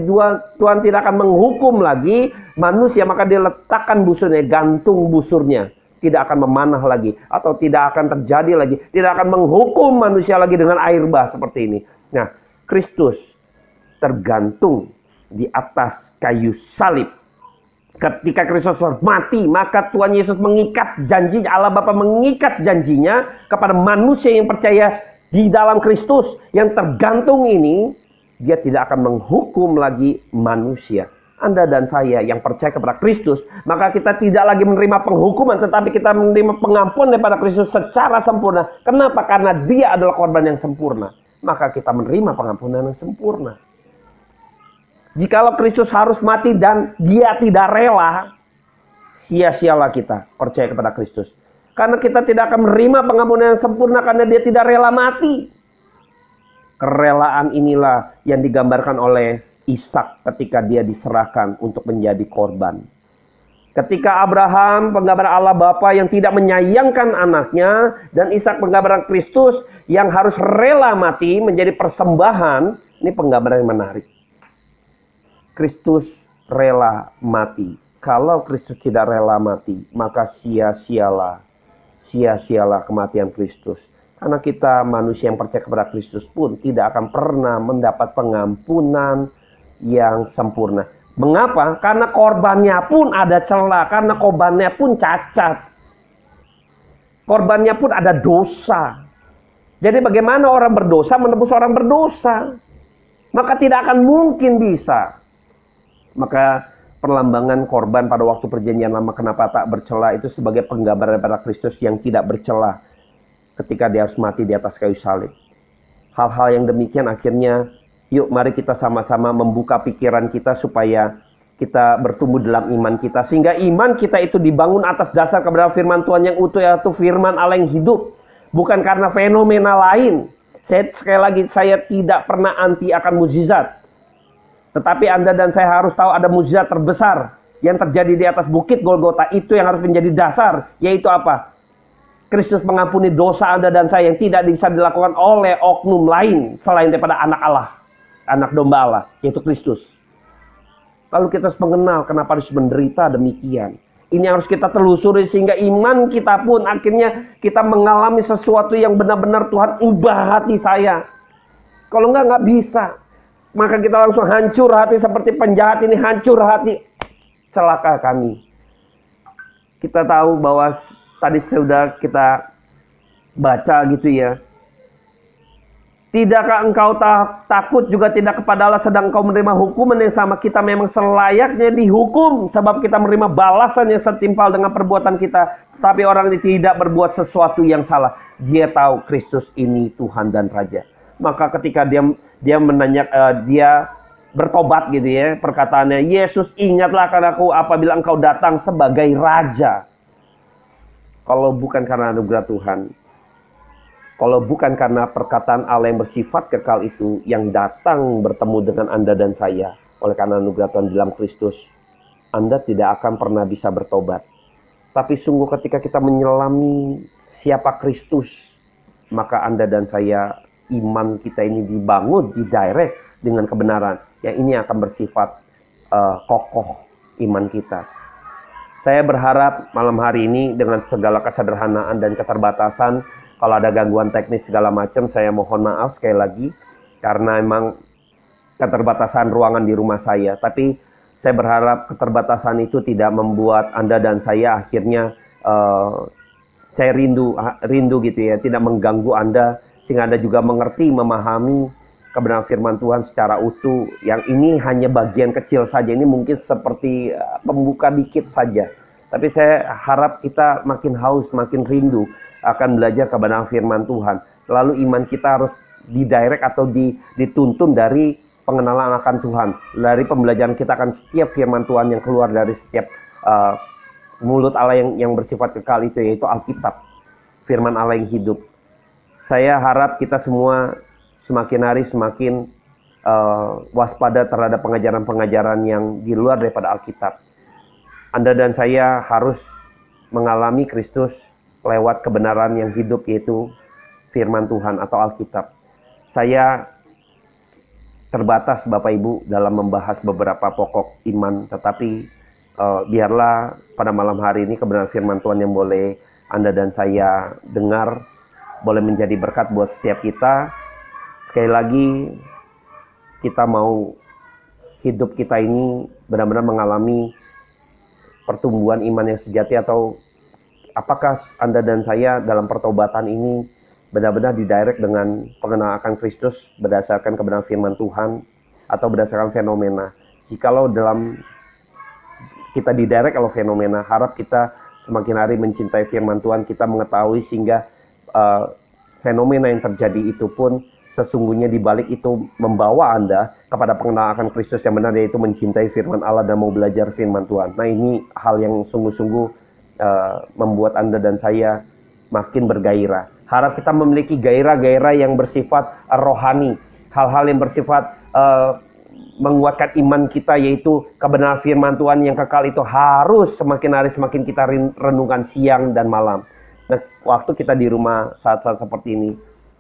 Speaker 1: Tuhan tidak akan menghukum lagi manusia, maka dia letakkan busurnya, gantung busurnya. Tidak akan memanah lagi, atau tidak akan terjadi lagi, tidak akan menghukum manusia lagi dengan air bah seperti ini. Nah, Kristus tergantung di atas kayu salib. Ketika Kristus mati, maka Tuhan Yesus mengikat janjinya, Allah Bapa mengikat janjinya kepada manusia yang percaya di dalam Kristus. Yang tergantung ini, Dia tidak akan menghukum lagi manusia. Anda dan saya yang percaya kepada Kristus, maka kita tidak lagi menerima penghukuman, tetapi kita menerima pengampunan daripada Kristus secara sempurna. Kenapa? Karena Dia adalah korban yang sempurna. Maka kita menerima pengampunan yang sempurna. Jikalau Kristus harus mati dan Dia tidak rela, sia-sialah kita percaya kepada Kristus. Karena kita tidak akan menerima pengampunan yang sempurna karena Dia tidak rela mati. Kerelaan inilah yang digambarkan oleh Ishak ketika dia diserahkan untuk menjadi korban. Ketika Abraham, penggambaran Allah Bapa yang tidak menyayangkan anaknya, dan Ishak penggambaran Kristus yang harus rela mati menjadi persembahan, ini penggambaran yang menarik. Kristus rela mati. Kalau Kristus tidak rela mati, maka sia-sialah kematian Kristus. Karena kita manusia yang percaya kepada Kristus pun tidak akan pernah mendapat pengampunan yang sempurna. Mengapa? Karena korbannya pun ada celah, karena korbannya pun cacat. Korbannya pun ada dosa. Jadi bagaimana orang berdosa menebus orang berdosa? Maka tidak akan mungkin bisa. Maka perlambangan korban pada waktu perjanjian lama kenapa tak bercela itu sebagai penggambaran daripada Kristus yang tidak bercela ketika Dia harus mati di atas kayu salib. Hal-hal yang demikian akhirnya, yuk mari kita sama-sama membuka pikiran kita supaya kita bertumbuh dalam iman kita. Sehingga iman kita itu dibangun atas dasar kebenaran firman Tuhan yang utuh, yaitu firman Allah yang hidup. Bukan karena fenomena lain. Sekali lagi, saya tidak pernah anti akan mukjizat. Tetapi Anda dan saya harus tahu ada mukjizat terbesar yang terjadi di atas bukit Golgota. Itu yang harus menjadi dasar. Yaitu apa? Kristus mengampuni dosa Anda dan saya yang tidak bisa dilakukan oleh oknum lain selain daripada anak Allah. Anak domba Allah, yaitu Kristus. Lalu kita harus mengenal kenapa harus menderita demikian. Ini harus kita telusuri sehingga iman kita pun akhirnya kita mengalami sesuatu yang benar-benar Tuhan ubah hati saya. Kalau nggak bisa. Maka kita langsung hancur hati seperti penjahat ini hancur hati. Celaka kami. Kita tahu bahwa tadi sudah kita baca gitu ya. Tidakkah engkau takut juga tidak kepada Allah sedang engkau menerima hukuman yang sama? Kita memang selayaknya dihukum sebab kita menerima balasan yang setimpal dengan perbuatan kita. Tapi orang ini tidak berbuat sesuatu yang salah. Dia tahu Kristus ini Tuhan dan Raja. Maka ketika dia menanya, dia bertobat gitu ya, perkataannya, Yesus ingatlah aku apabila engkau datang sebagai Raja. Kalau bukan karena anugerah Tuhan, kalau bukan karena perkataan Allah yang bersifat kekal itu yang datang bertemu dengan Anda dan saya, oleh karena anugerah Tuhan dalam Kristus, Anda tidak akan pernah bisa bertobat. Tapi sungguh ketika kita menyelami siapa Kristus, maka Anda dan saya, iman kita ini dibangun, didirect dengan kebenaran. Yang ini akan bersifat kokoh iman kita. Saya berharap malam hari ini dengan segala kesederhanaan dan keterbatasan, kalau ada gangguan teknis segala macam, saya mohon maaf sekali lagi. Karena memang keterbatasan ruangan di rumah saya. Tapi saya berharap keterbatasan itu tidak membuat Anda dan saya akhirnya saya rindu gitu ya. Tidak mengganggu Anda. Sehingga Anda juga mengerti, memahami kebenaran firman Tuhan secara utuh. Yang ini hanya bagian kecil saja, ini mungkin seperti pembuka dikit saja. Tapi saya harap kita makin haus, makin rindu akan belajar kebenaran firman Tuhan. Lalu iman kita harus didirect atau dituntun dari pengenalan akan Tuhan. Dari pembelajaran kita akan setiap firman Tuhan yang keluar dari setiap mulut Allah yang bersifat kekal itu, yaitu Alkitab. Firman Allah yang hidup. Saya harap kita semua semakin hari semakin waspada terhadap pengajaran-pengajaran yang di luar daripada Alkitab. Anda dan saya harus mengalami Kristus lewat kebenaran yang hidup, yaitu firman Tuhan atau Alkitab. Saya terbatas Bapak Ibu dalam membahas beberapa pokok iman, tetapi biarlah pada malam hari ini kebenaran firman Tuhan yang boleh Anda dan saya dengar boleh menjadi berkat buat setiap kita. Sekali lagi, kita mau hidup kita ini benar-benar mengalami pertumbuhan iman yang sejati, atau apakah Anda dan saya dalam pertobatan ini benar-benar didirect dengan pengenalan akan Kristus berdasarkan kebenaran firman Tuhan atau berdasarkan fenomena. Jikalau dalam kita didirect oleh fenomena, harap kita semakin hari mencintai firman Tuhan, kita mengetahui sehingga fenomena yang terjadi itu pun sesungguhnya di balik itu membawa Anda kepada pengenalan akan Kristus yang benar, yaitu mencintai firman Allah dan mau belajar firman Tuhan. Nah, ini hal yang sungguh-sungguh membuat Anda dan saya makin bergairah. Harap kita memiliki gairah-gairah yang bersifat rohani, hal-hal yang bersifat menguatkan iman kita, yaitu kebenaran firman Tuhan yang kekal itu harus semakin hari semakin kita renungkan siang dan malam. Nah, waktu kita di rumah saat-saat seperti ini,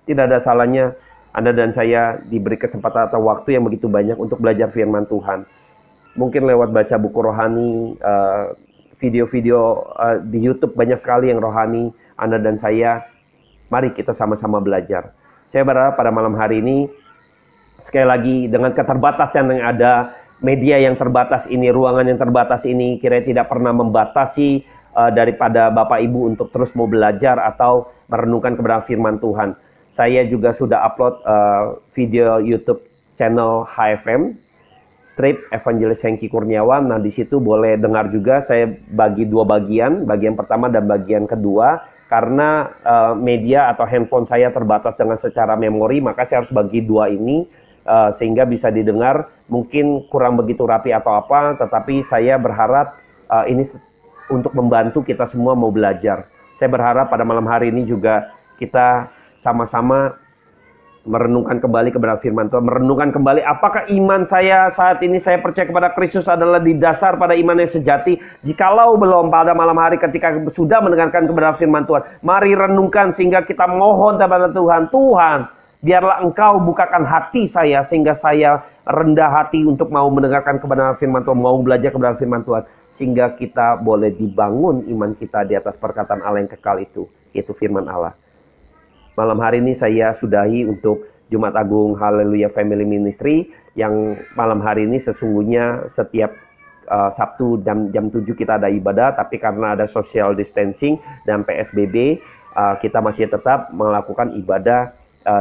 Speaker 1: tidak ada salahnya Anda dan saya diberi kesempatan atau waktu yang begitu banyak untuk belajar firman Tuhan. Mungkin lewat baca buku rohani, video-video di YouTube banyak sekali yang rohani. Anda dan saya, mari kita sama-sama belajar. Saya berharap pada malam hari ini, sekali lagi dengan keterbatasan yang ada, media yang terbatas ini, ruangan yang terbatas ini, kira-kira tidak pernah membatasi daripada Bapak Ibu untuk terus mau belajar atau merenungkan kebenaran firman Tuhan. Saya juga sudah upload video YouTube channel HFM Strip Evangelis Hengki Kurniawan. Nah, di situ boleh dengar juga. Saya bagi dua bagian pertama dan bagian kedua. Karena media atau handphone saya terbatas dengan secara memori, maka saya harus bagi dua ini sehingga bisa didengar. Mungkin kurang begitu rapi atau apa, tetapi saya berharap ini untuk membantu kita semua mau belajar. Saya berharap pada malam hari ini juga kita sama-sama merenungkan kembali kebenaran firman Tuhan, merenungkan kembali apakah iman saya saat ini saya percaya kepada Kristus adalah didasar pada iman yang sejati. Jikalau belum, pada malam hari ketika sudah mendengarkan kebenaran firman Tuhan, mari renungkan sehingga kita mohon kepada Tuhan, Tuhan, biarlah Engkau bukakan hati saya sehingga saya rendah hati untuk mau mendengarkan kebenaran firman Tuhan, mau belajar kebenaran firman Tuhan, sehingga kita boleh dibangun iman kita di atas perkataan Allah yang kekal itu, yaitu firman Allah. Malam hari ini saya sudahi untuk Jumat Agung Haleluya Family Ministry, yang malam hari ini sesungguhnya setiap Sabtu jam 7 kita ada ibadah, tapi karena ada social distancing dan PSBB, kita masih tetap melakukan ibadah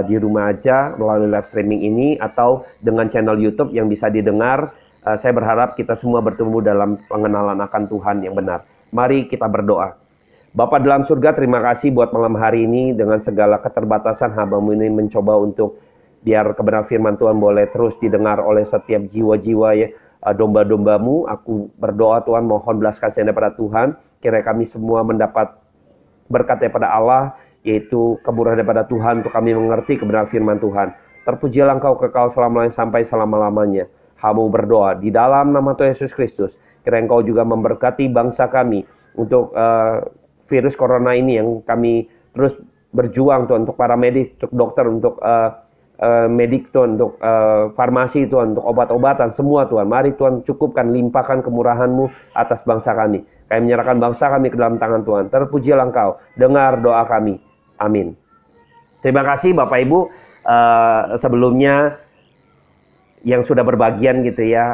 Speaker 1: di rumah aja melalui live streaming ini atau dengan channel YouTube yang bisa didengar. Saya berharap kita semua bertumbuh dalam pengenalan akan Tuhan yang benar. Mari kita berdoa. Bapa dalam surga, terima kasih buat malam hari ini. Dengan segala keterbatasan hamba-Mu ini mencoba untuk biar kebenaran firman Tuhan boleh terus didengar oleh setiap jiwa-jiwa ya, domba-domba-Mu. Aku berdoa Tuhan, mohon belas kasihan daripada Tuhan. Kiranya kami semua mendapat berkat daripada Allah, yaitu kemurahan daripada Tuhan untuk kami mengerti kebenaran firman Tuhan. Terpujilah Engkau kekal selama-lamanya sampai selama-lamanya. Hamba berdoa di dalam nama Tuhan Yesus Kristus. Kiranya Engkau juga memberkati bangsa kami untuk virus corona ini yang kami terus berjuang Tuhan, untuk para medis, untuk dokter, untuk medik Tuhan, untuk farmasi Tuhan, untuk obat-obatan semua Tuhan. Mari Tuhan cukupkan, limpahkan kemurahan-Mu atas bangsa kami. Kami menyerahkan bangsa kami ke dalam tangan Tuhan. Terpujilah Engkau, dengar doa kami. Amin. Terima kasih Bapak Ibu. Sebelumnya yang sudah berbagian gitu ya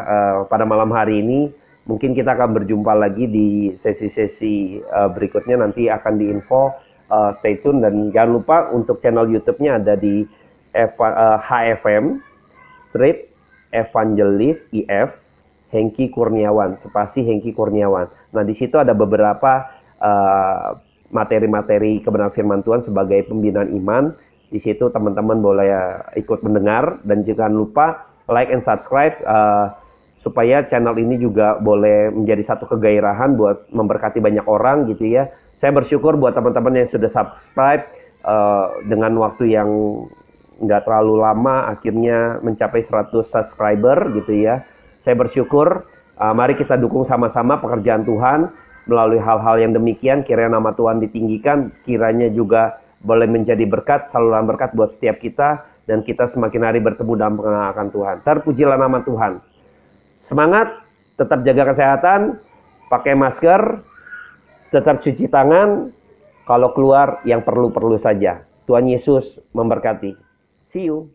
Speaker 1: pada malam hari ini. Mungkin kita akan berjumpa lagi di sesi-sesi berikutnya, nanti akan diinfo, stay tune, dan jangan lupa untuk channel YouTube-nya ada di HFM Street Evangelis IF Hengki Kurniawan, spasi Hengki Kurniawan. Nah, di situ ada beberapa materi-materi kebenaran firman Tuhan sebagai pembinaan iman. Di situ teman-teman boleh ikut mendengar, dan jangan lupa like and subscribe supaya channel ini juga boleh menjadi satu kegairahan buat memberkati banyak orang gitu ya. Saya bersyukur buat teman-teman yang sudah subscribe dengan waktu yang nggak terlalu lama, akhirnya mencapai 100 subscriber gitu ya. Saya bersyukur, mari kita dukung sama-sama pekerjaan Tuhan melalui hal-hal yang demikian. Kiranya nama Tuhan ditinggikan, kiranya juga boleh menjadi berkat, saluran berkat buat setiap kita, dan kita semakin hari bertemu dalam pengenalan Tuhan. Terpujilah nama Tuhan. Semangat, tetap jaga kesehatan, pakai masker, tetap cuci tangan, kalau keluar yang perlu-perlu saja. Tuhan Yesus memberkati. See you.